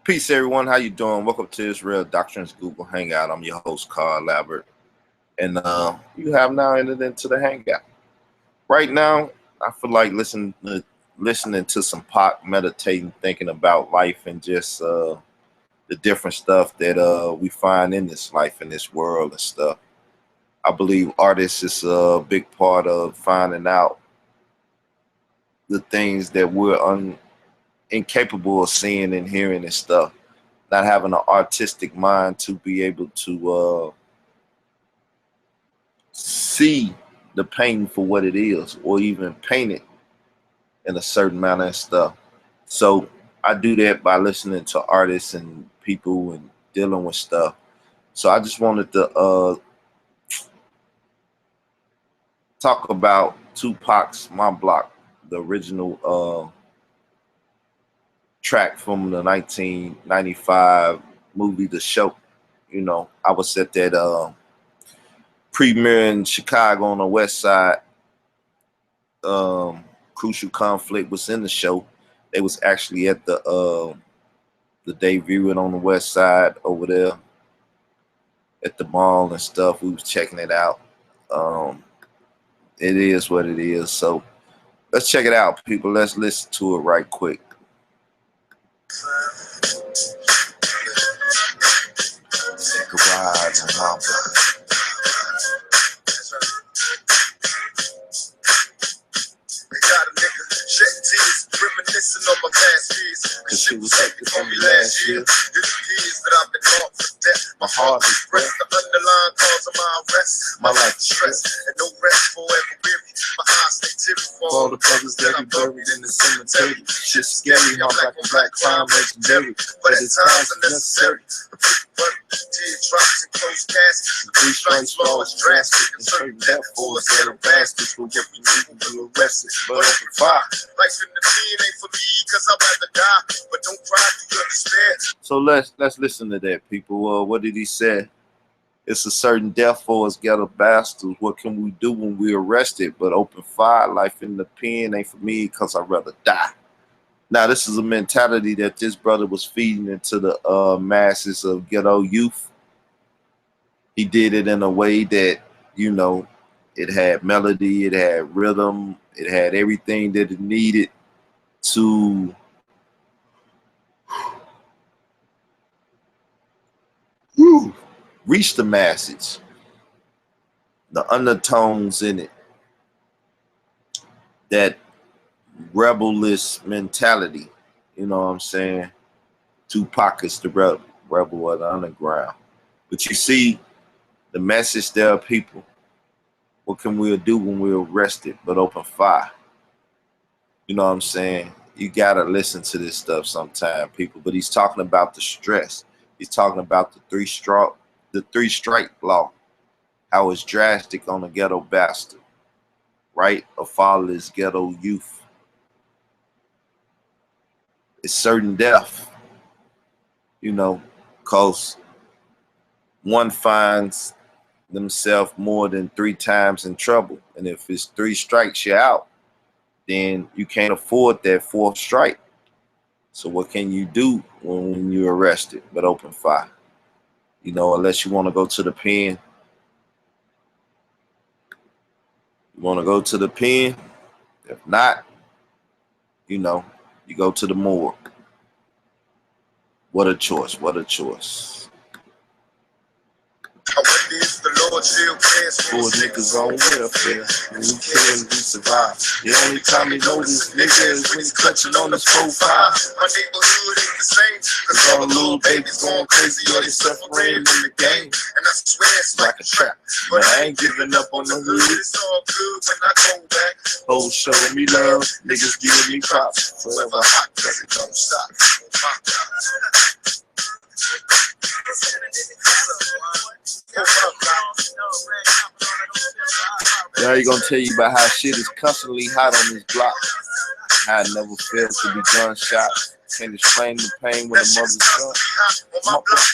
Peace, everyone. How you doing? Welcome to this Real Doctrine's Google Hangout. I'm your host, Carl Labert, and you have now entered into the Hangout. Right now, I feel like listening to some Pac, meditating, thinking about life, and just the different stuff that we find in this life, in this world, and stuff. I believe artists is a big part of finding out the things that we're incapable of seeing and hearing and stuff. Not having an artistic mind to be able to see the painting for what it is, or even paint it in a certain manner and stuff. So I do that by listening to artists and people and dealing with stuff. So I just wanted to talk about Tupac's "My Block," the original track from the 1995 movie The Show. You know, I was at that premiere in Chicago on the West Side. Crucial Conflict was in the show. They was actually at the day viewing on the West Side over there at the mall and stuff. We was checking it out. It is what it is. So let's check it out, people. Let's listen to it right quick. Take a ride on my block. Reminiscing on my past years, cause shit was hectic for me last year. It's years that I've been caught for death. My heart is pressed, the underlying cause of my arrest. My life is stress, and no rest forever weary. My eyes stay teary for all the brothers that are buried in the cemetery. Shit's scary, how black on black crime legendary, but at times unnecessary. Teardrops and closed caskets. The 3 strikes law is drastic, and certain death for us that are bastards will get removed and be arrested. But open fire. Life in the pen ain't for me, cause I'd rather die. But don't cry, do you understand? So let's listen to that, people. What did he say? It's a certain death for us ghetto bastards. What can we do when we're arrested? But open fire. Life in the pen ain't for me, cause I'd rather die. Now, this is a mentality that this brother was feeding into the masses of ghetto youth. He did it in a way that, you know, it had melody, it had rhythm, it had everything that it needed to reach the masses. The undertones in it, that rebellious mentality, you know what I'm saying? Tupac is the rebel of the underground. But you see the message there, people. What can we do when we're arrested but open fire? You know what I'm saying? You gotta listen to this stuff sometime, people. But he's talking about the stress. He's talking about the three strike law. How it's drastic on a ghetto bastard, right? A fatherless ghetto youth. It's certain death, you know, cause one finds themselves more than 3 times in trouble. And if it's 3 strikes, you're out. Then you can't afford that 4th strike. So what can you do when you're arrested but open fire? You know, unless you want to go to the pen. You want to go to the pen? If not, you know, you go to the morgue. What a choice, what a choice. I wonder if the Lord still cares For niggas on welfare, and who cares if we survive? The only time he knows this nigga is when he's clutching on his 4-5. My neighborhood ain't the same, cause all the little babies going crazy or they suffering in the game. And I swear it's like a trap, But I ain't giving up on the hood. it's all good when I go back. Hoes showing me love, niggas giving me props. Forever hot, cause it don't stop. Now he gonna tell you about how shit is constantly hot on this block. How it never fails to be gunshots. Can't explain the pain when a mother's son.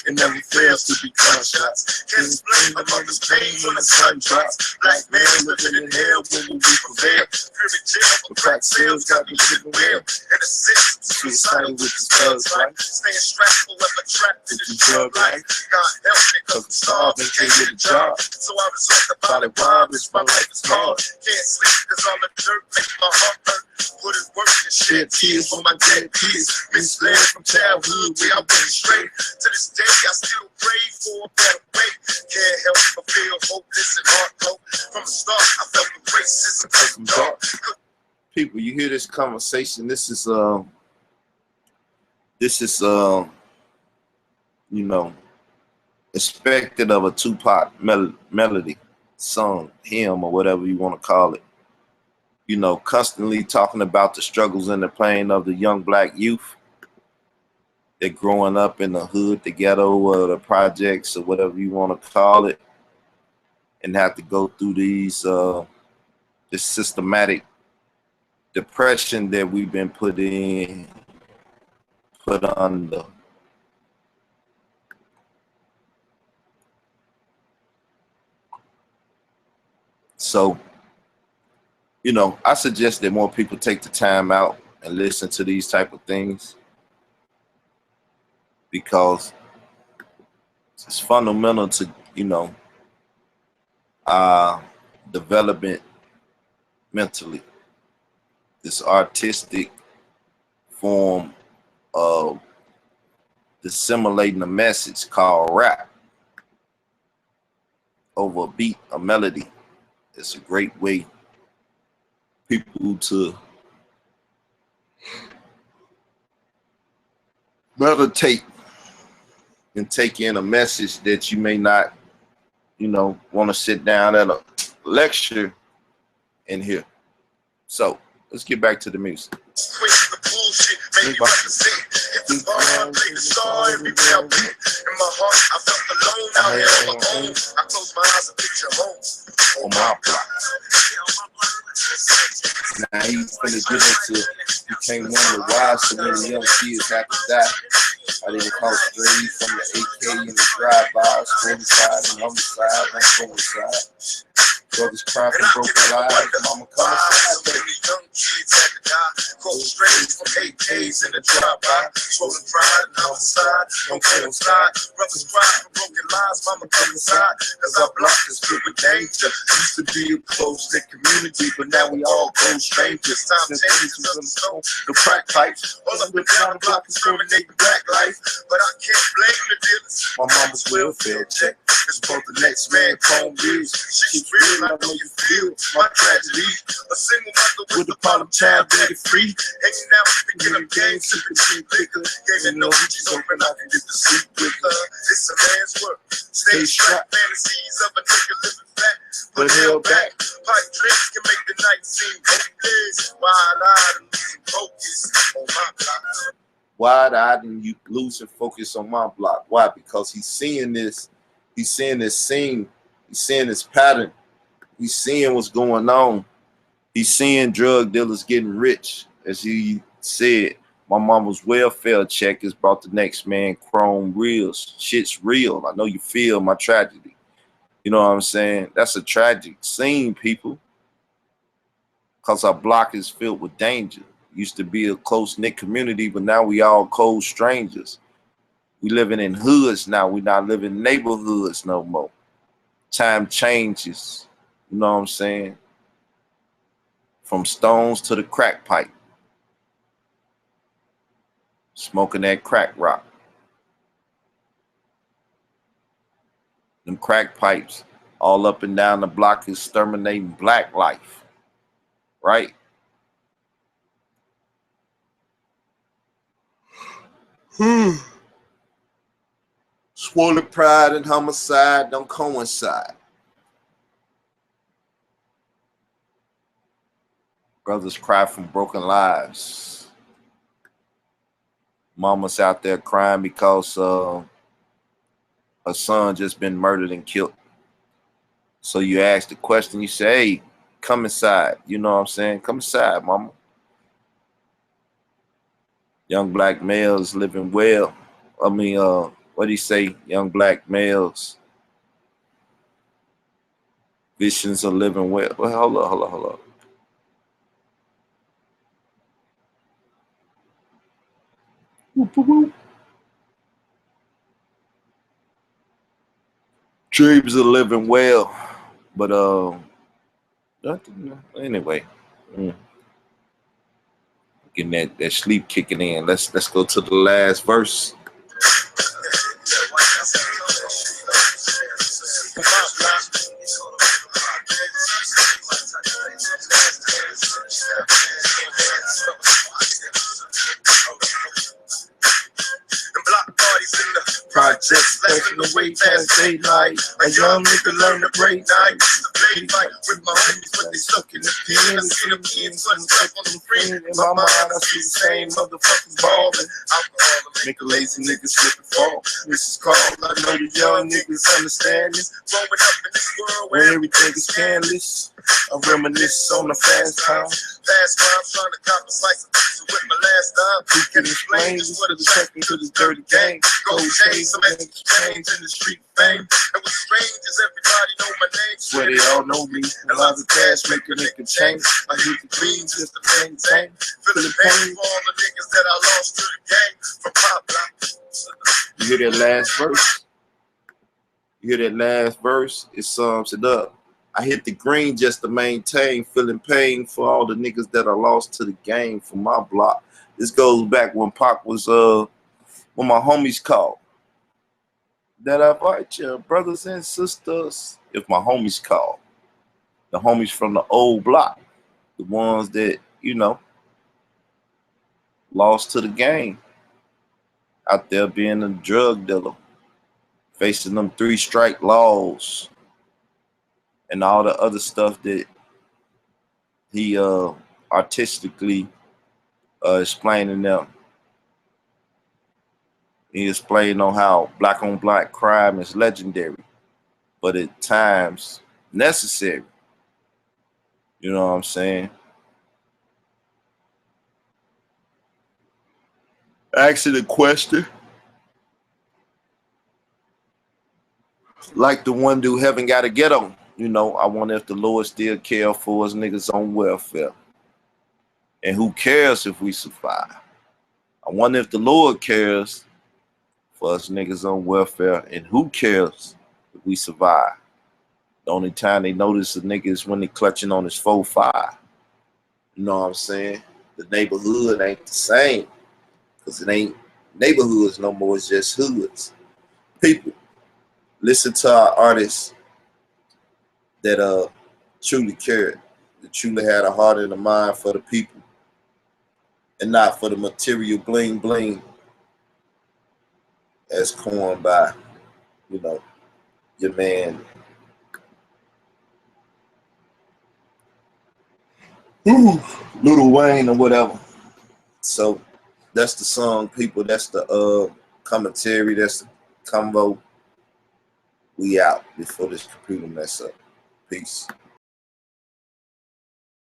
It never fails to be gunshots. Can't explain the mother's pain when the sun drops. Black man living in hell when we prevail. Fury jail for crack sales got me living well. And a sense suicidal with the thugs life. Staying strapped forever trapped in this drug life. God help me cause I'm starving, can't get a job. So I resort to body robbers, my life is hard. Can't sleep cause all the dirt makes my heart hurt. Put in work and shed tears for my dead kids. Misled from childhood where I went straight. To this day I still pray for a better way. Can't help but feel hopeless and heartbroken. From the start I felt the racism cause I'm dark. People, you hear this conversation, this is you know, expected of a Tupac melody, song, hymn, or whatever you want to call it. You know, constantly talking about the struggles and the pain of the young black youth. They're growing up in the hood, the ghetto, or the projects, or whatever you want to call it, and have to go through these this systematic depression that we've been put under. So, you know, I suggest that more people take the time out and listen to these type of things, because it's fundamental to, you know, development mentally. This artistic form of disseminating a message called rap over a beat, a melody. It's a great way people to meditate and take in a message that you may not, you know, want to sit down at a lecture and hear. So let's get back to the music. Quit the bullshit, made me represent. If the bar, I play the star every day I went. In my heart, I felt alone out here on my own. I closed my eyes and picture home on my block. Now he's gonna get into, became one of the wives so many young kids have to die. I didn't call straight from the AK in the drive-by, homicide and homicide, and homicide. Brothers cry from broken lives, mama come So many young kids had to die. Cold straight from AKs in the drive-by. Swollen pride and homicide, don't kill inside. Brothers cry from broken lives, mama come inside. Cause our block is filled with danger. Used to be a close-knit community, but now we all close strangers. Time changes up the stone, the crack pipes. All up and down the block discriminating black life. But I can't blame the dealers. My mama's welfare check. It's both the next man, phone bills. She's real. I know you feel my tragedy. A single mother with a problem child, baby free. Hanging out, picking up games, sipping cheap liquor. Gave no reaches open, I can get to sleep with her. It's a man's work. Stay strapped, fantasies of a nigga living fat, but held back. Pipe drinks can make the night seem hopeless. Wide-eyed and losing focus on my block. Wide-eyed and you losing focus on my block. Why? Because he's seeing this. He's seeing this scene. He's seeing this pattern. He's seeing what's going on. He's seeing drug dealers getting rich. As he said, my mama's welfare check has brought the next man chrome reels. Shit's real. I know you feel my tragedy. You know what I'm saying? That's a tragic scene, people. Because our block is filled with danger. Used to be a close-knit community, but now we all cold strangers. We living in hoods now. We not living in neighborhoods no more. Time changes. You know what I'm saying? From stones to the crack pipe. Smoking that crack rock. Them crack pipes all up and down the block is exterminating black life. Right? Swollen pride and homicide don't coincide. Brothers cry from broken lives. Mama's out there crying because her son just been murdered and killed. So you ask the question, you say, hey, come inside. You know what I'm saying? Come inside, mama. Young black males living well. I mean, what do you say? Young black males, visions of living well. Well, hold up. Whoop, whoop, whoop. Dreams of living well, but anyway, getting that sleep kicking in. Let's go to the last verse. Projects flashing away past daylight. A young nigga learn to break night. The play fight with my homies, but they stuck in the pen. I see them kids putting stuff on the friend. In my mind, I see the same motherfuckers ballin'. Alcohol make a lazy nigga slip and fall. This is called, I know the young niggas understand this. Growing up in this world where everything is scandalous. I reminisce on the fast times. Fast times trying to cop a slice of pizza with my last time. Who can explain just what a check into this dirty game? Gold chain, some extra change in the street fame. And what's strange is everybody know my name. Swear they all know me. And lots of cash make a nigga change. I hit the greens just to maintain. Feeling pain for all the niggas that I lost to the game. From pop block. You hear that last verse? You hear that last verse? It sums it up. I hit the green just to maintain, feeling pain for all the niggas that I lost to the game from my block. This goes back when Pac was when my homies called. That I invite your brothers and sisters. If my homies call, the homies from the old block, the ones that, you know, lost to the game, out there being a drug dealer, facing them 3-strike laws and all the other stuff that he artistically explaining them. He explained on how black on black crime is legendary, but at times necessary. You know what I'm saying? Asking the question, like the one dude Heaven Gotta Get On. You know, I wonder if the Lord still care for us niggas on welfare. And who cares if we survive? I wonder if the Lord cares for us niggas on welfare, and who cares if we survive? The only time they notice a nigga is when they clutching on his 4-5. You know what I'm saying? The neighborhood ain't the same, because it ain't neighborhoods no more, it's just hoods. People, listen to our artists that truly cared, that truly had a heart and a mind for the people, and not for the material bling bling as coined by, you know, your man Lil Wayne or whatever. So that's the song, people. That's the commentary. That's the convo. We out before this computer mess up. Peace.